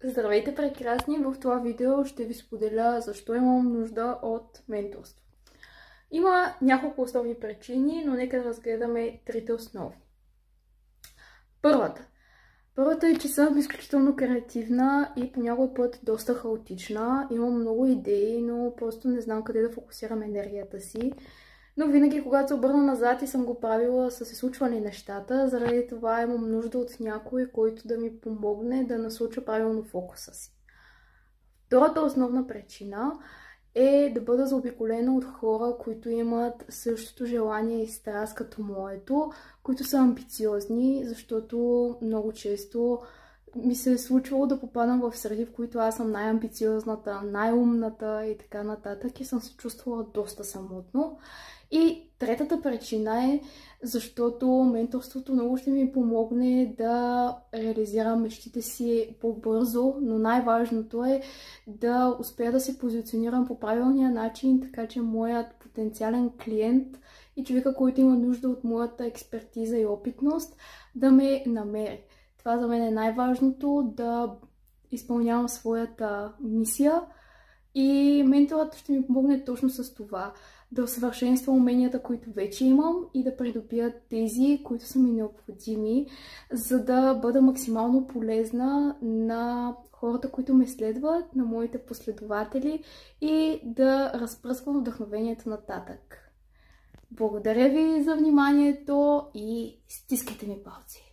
Здравейте, прекрасни! В това видео ще ви споделя защо имам нужда от менторство. Има няколко основни причини, но нека да разгледаме трите основни. Първата е, че съм изключително креативна и по някой път доста хаотична. Имам много идеи, но просто не знам къде да фокусирам енергията си. Но винаги, когато се обърна назад и съм го правила, са се случвали нещата. Заради това имам нужда от някой, който да ми помогне да насоча правилно фокуса си. Втората основна причина е да бъда заобиколена от хора, които имат същото желание и страст като моето, които са амбициозни, защото много често ми се е случвало да попадам в среди, в които аз съм най-амбициозната, най-умната и така нататък и съм се чувствала доста самотно. И третата причина е, защото менторството много ще ми помогне да реализирам мечтите си по-бързо, но най-важното е да успея да се позиционирам по правилния начин, така че моят потенциален клиент и човека, който има нужда от моята експертиза и опитност, да ме намери. Това за мен е най-важното, да изпълнявам своята мисия и менторът ще ми помогне точно с това. Да усъвършенствам уменията, които вече имам и да придобия тези, които са ми необходими, за да бъда максимално полезна на хората, които ме следват, на моите последователи и да разпръсквам вдъхновението нататък. Благодаря ви за вниманието и стискайте ми палци!